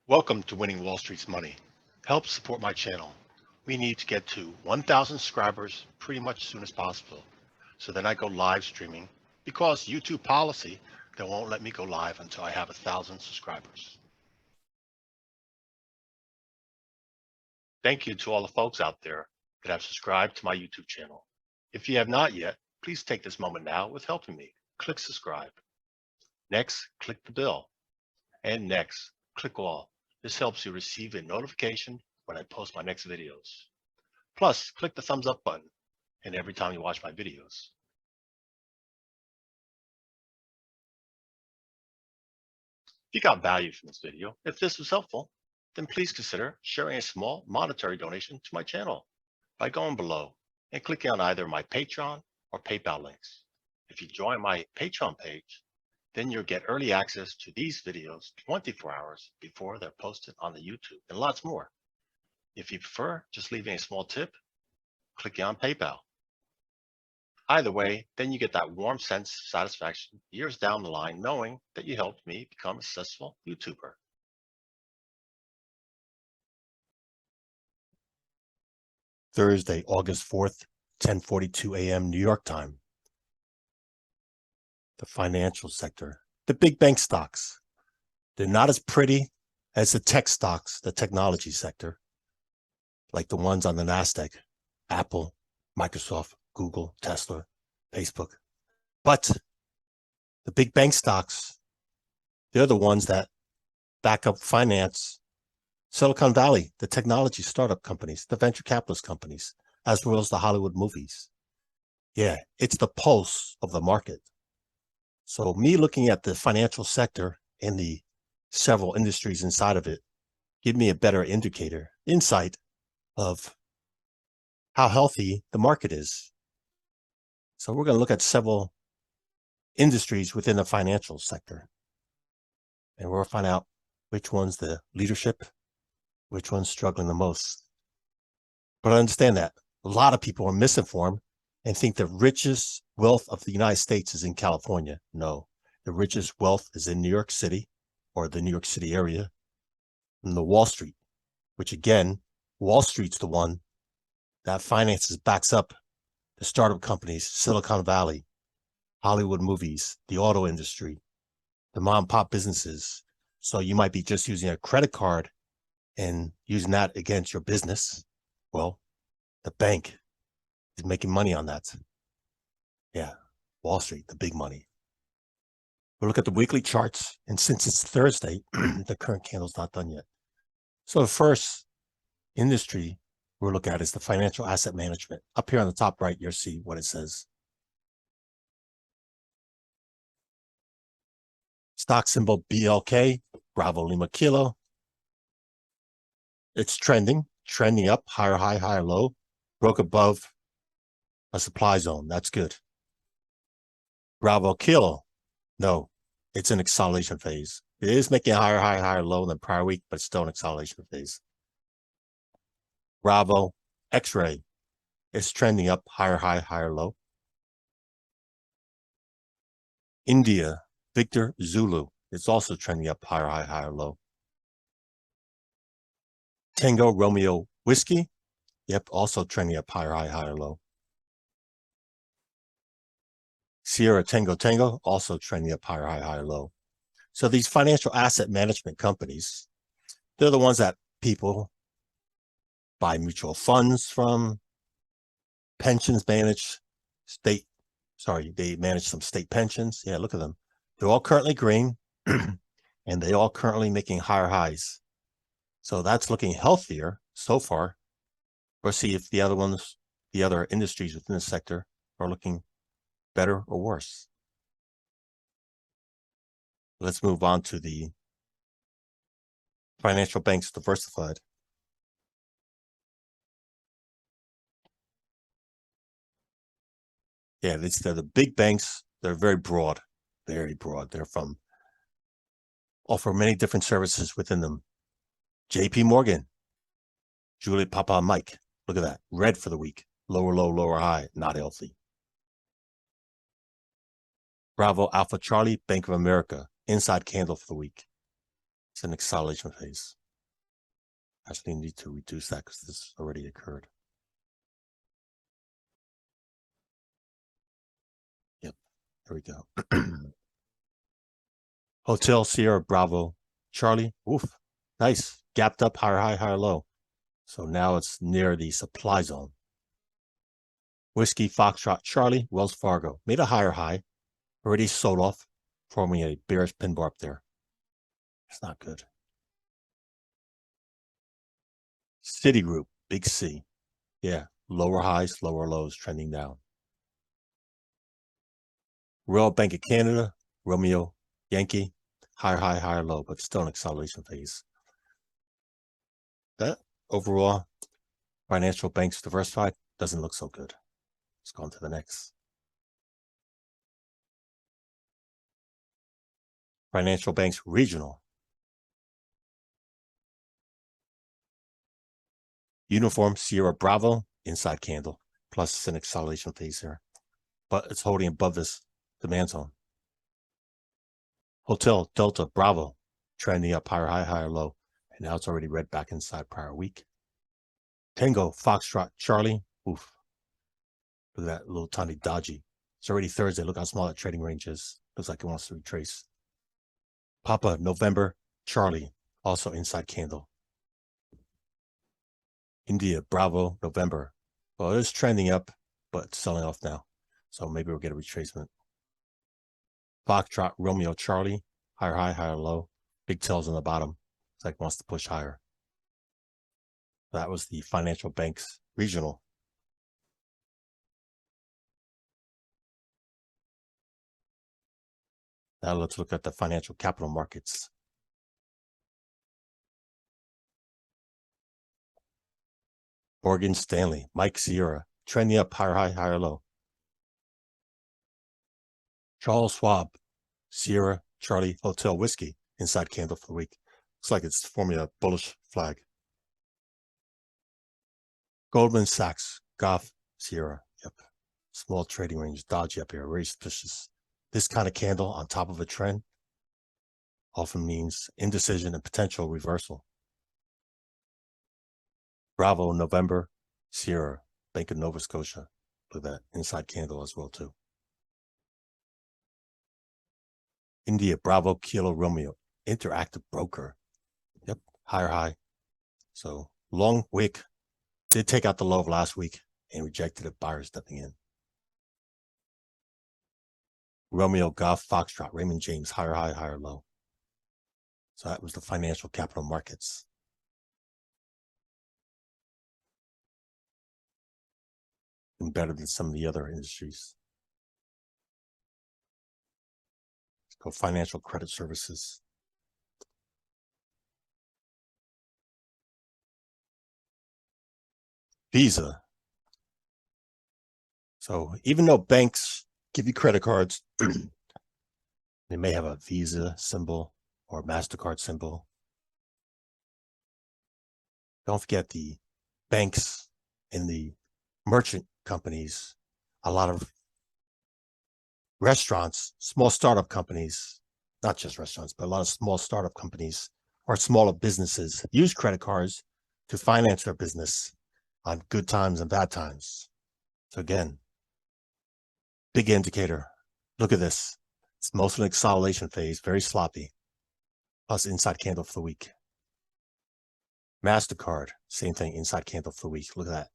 Welcome to Winning Wall Street's Money. Help support my channel. We need to get to 1,000 subscribers pretty much as soon as possible. So then I go live streaming because YouTube policy, they won't let me go live until I have 1,000 subscribers. Thank you to all the folks out there that have subscribed to my YouTube channel. If you have not yet, please take this moment now with helping me. Click subscribe. Next, click the bell. And next, click all. This helps you receive a notification when I post my next videos. Plus, click the thumbs up button and every time you watch my videos. If you got value from this video, if this was helpful, then please consider sharing a small monetary donation to my channel by going below and clicking on either my Patreon or PayPal links. If you join my Patreon page, then you'll get early access to these videos 24 hours before they're posted on the YouTube and lots more. If you prefer just leaving a small tip, click on PayPal. Either way, then you get that warm sense of satisfaction years down the line knowing that you helped me become a successful YouTuber. Thursday, August 4th, 10:42 a.m. New York time. The financial sector, the big bank stocks. They're not as pretty as the tech stocks, the technology sector, like the ones on the NASDAQ, Apple, Microsoft, Google, Tesla, Facebook. But the big bank stocks, they're the ones that back up finance Silicon Valley, the technology startup companies, the venture capitalist companies, as well as the Hollywood movies. Yeah, it's the pulse of the market. So me looking at the financial sector and the several industries inside of it, give me a better indicator, insight of how healthy the market is. So we're going to look at several industries within the financial sector. And we'll find out which one's the leadership, which one's struggling the most. But I understand that a lot of people are misinformed and think the richest wealth of the United States is in California. No, the richest wealth is in New York City or the New York City area and the Wall Street, which again, Wall Street's the one that finances, backs up the startup companies, Silicon Valley, Hollywood movies, the auto industry, the mom and pop businesses. So you might be just using a credit card and using that against your business. Well, the bank is making money on that. Yeah, Wall Street, the big money. We'll look at the weekly charts, and since it's Thursday, the current candle's not done yet. So the first industry we'll look at is the financial asset management. Up here on the top right, you'll see what it says. Stock symbol BLK, Bravo Lima Kilo. It's trending up, higher high, higher low, broke above a supply zone. That's good. Bravo Kilo, no, it's an acceleration phase. It is making a higher high, higher low than prior week, but it's still an acceleration phase. Bravo X-ray, it's trending up, higher high, higher low. India Victor Zulu, it's also trending up, higher high, higher low. Tango Romeo Whiskey, yep, also trending up, higher high, higher low. Sierra Tango Tango, also trending up, higher high, higher low. So these financial asset management companies, they're the ones that people buy mutual funds from, pensions manage, they manage some state pensions. Yeah, look at them. They're all currently green, and they all currently making higher highs. So that's looking healthier so far. We'll see if the other industries within the sector are looking better or worse. Let's move on to the financial banks diversified. Yeah, they're the big banks. They're very broad, very broad. They're offer many different services within them. JP Morgan, Julie Papa Mike. Look at that. Red for the week. Lower low, lower high. Not healthy. Bravo Alpha Charlie, Bank of America. Inside candle for the week. It's an acceleration phase. Actually need to reduce that because this already occurred. Yep, there we go. Hotel Sierra Bravo Charlie. Oof, nice. Gapped up, higher high, higher low. So now it's near the supply zone. Whiskey Foxtrot Charlie, Wells Fargo. Made a higher high. Already sold off, forming a bearish pin bar up there. It's not good. Citigroup, big C. Yeah, lower highs, lower lows, trending down. Royal Bank of Canada, Romeo Yankee, higher high, higher low, but still an acceleration phase. That overall, financial banks diversified doesn't look so good. Let's go on to the next. Financial banks regional. Uniform Sierra Bravo, inside candle, plus it's an acceleration phase here, but it's holding above this demand zone. Hotel Delta Bravo, trending up, higher high, higher low, and now it's already red back inside prior week. Tango Foxtrot Charlie, oof. Look at that little tiny dodgy. It's already Thursday. Look how small that trading range is. Looks like it wants to retrace. Papa November Charlie, also inside candle. India Bravo November. Well, it is trending up, but it's selling off now. So maybe we'll get a retracement. Foxtrot Romeo Charlie, higher high, higher low. Big tails on the bottom. It's like it wants to push higher. That was the financial banks regional. Now let's look at the financial capital markets. Morgan Stanley, Mike Sierra, trending up, higher high, higher low. Charles Schwab, Sierra Charlie Hotel Whiskey, inside candle for the week. Looks like it's forming a bullish flag. Goldman Sachs, Goff, Sierra. Yep. Small trading range, dodgy up here, very suspicious. This kind of candle on top of a trend often means indecision and potential reversal. Bravo, November, Sierra, Bank of Nova Scotia. Look at that inside candle as well, too. India, Bravo, Kilo, Romeo, Interactive Broker. Yep, higher high. So long wick. Did take out the low of last week and rejected it. Buyers stepping in. Romeo, Golf, Foxtrot, Raymond James, higher high, higher low. So that was the financial capital markets. And better than some of the other industries. Let's go financial credit services. Visa. So even though banks give you credit cards, they may have a Visa symbol or MasterCard symbol. Don't forget the banks and the merchant companies, a lot of restaurants, small startup companies, not just restaurants, but a lot of small startup companies or smaller businesses use credit cards to finance their business on good times and bad times. So again, big indicator. Look at this. It's mostly an acceleration phase, very sloppy. Plus inside candle for the week. MasterCard, same thing, inside candle for the week. Look at that.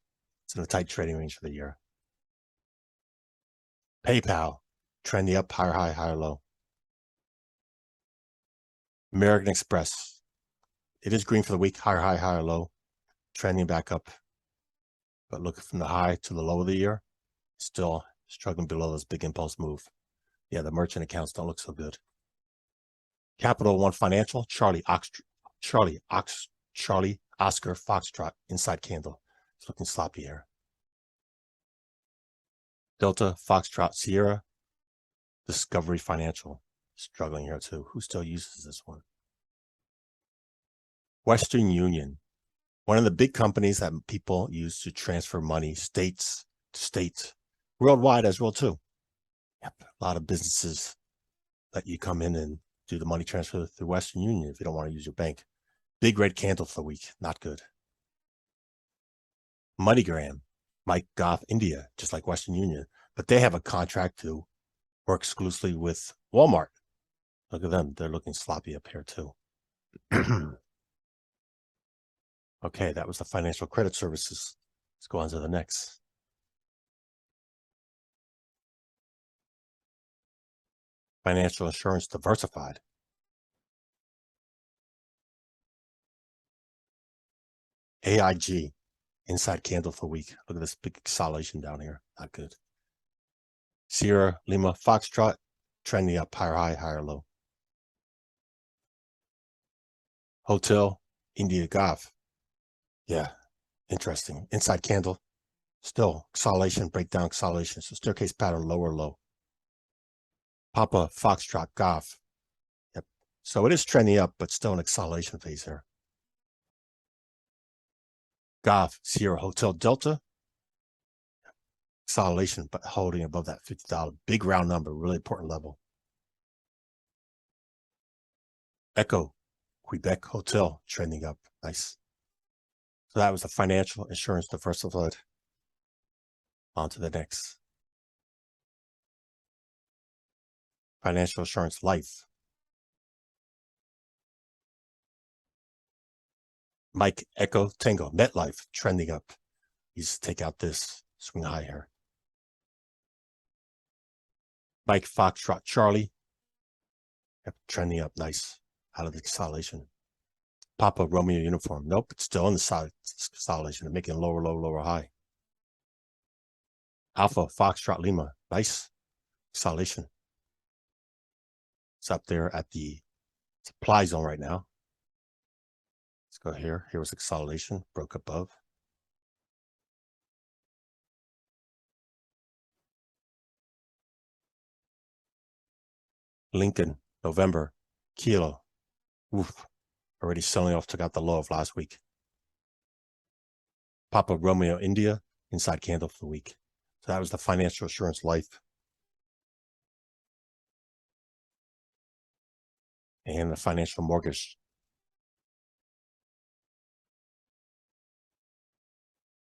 It's in a tight trading range for the year. PayPal, trending up, higher high, higher low. American Express, it is green for the week, higher high, higher low. Trending back up. But look from the high to the low of the year, still struggling below this big impulse move. Yeah, the merchant accounts don't look so good. Capital One Financial, Charlie Oscar Foxtrot, inside candle. It's looking sloppy here. Delta Foxtrot Sierra, Discovery Financial, struggling here too. Who still uses this one? Western Union, one of the big companies that people use to transfer money states to states, worldwide as well too. Yep, a lot of businesses that you come in and do the money transfer through Western Union if you don't want to use your bank. Big red candle for the week. Not good. MoneyGram, Mike Goff, India, just like Western Union. But they have a contract to work exclusively with Walmart. Look at them. They're looking sloppy up here too. Okay, that was the financial credit services. Let's go on to the next. Financial insurance diversified. AIG, inside candle for week. Look at this big acceleration down here. Not good. Sierra, Lima, Foxtrot, trending up, higher high, higher low. Hotel, India, Golf. Yeah, interesting. Inside candle, still acceleration, breakdown, acceleration. So staircase pattern, lower low. Papa, Foxtrot, Golf. Yep. So it is trending up, but still an acceleration phase here. Golf, Sierra, Hotel, Delta. Acceleration, but holding above that $50. Big round number, really important level. Echo, Quebec Hotel, trending up. Nice. So that was the financial insurance diversified. On to the next. Financial insurance life. Mike Echo Tango MetLife trending up. He's take out this swing high here. Mike Foxtrot Charlie. Yep, trending up nice out of the consolidation. Papa Romeo uniform. Nope, it's still in the consolidation. They're making lower low, lower high. Alpha Foxtrot Lima. Nice consolidation. It's up there at the supply zone right now. Let's go here. Here was the consolidation. Broke above. Lincoln, November, Kilo. Oof. Already selling off, took out the low of last week. Papa Romeo, India, inside candle for the week. So that was the financial insurance life. And the financial mortgage.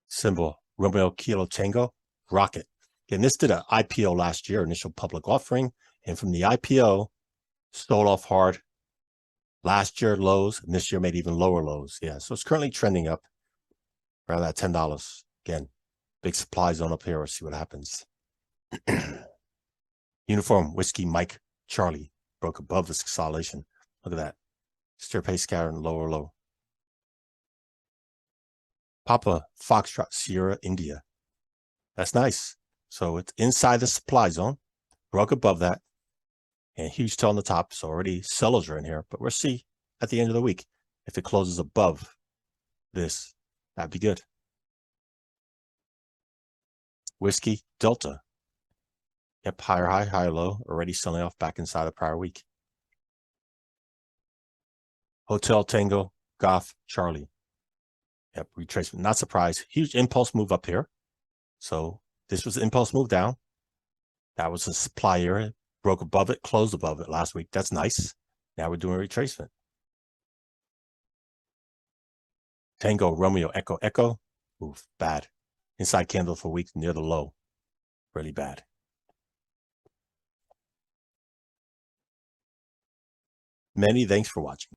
Symbol, Romeo, Kilo, Tango, Rocket. And this did an IPO last year, initial public offering. And from the IPO, sold off hard. Last year lows, and this year made even lower lows. Yeah, so it's currently trending up around that $10. Again, big supply zone up here. We'll see what happens. Uniform, Whiskey, Mike, Charlie broke above this consolidation. Look at that. Staircase scattering, lower low. Papa, Foxtrot, Sierra, India. That's nice. So it's inside the supply zone. Broke above that. And huge tail on the top. So already sellers are in here. But we'll see at the end of the week if it closes above this. That'd be good. Whiskey, Delta. Yep, higher high, higher low. Already selling off back inside the prior week. Hotel, Tango, Golf, Charlie. Yep, retracement. Not surprised. Huge impulse move up here. So this was the impulse move down. That was a supply area. Broke above it, closed above it last week. That's nice. Now we're doing a retracement. Tango, Romeo, Echo, Echo. Oof, bad. Inside candle for weeks near the low. Really bad. Many thanks for watching.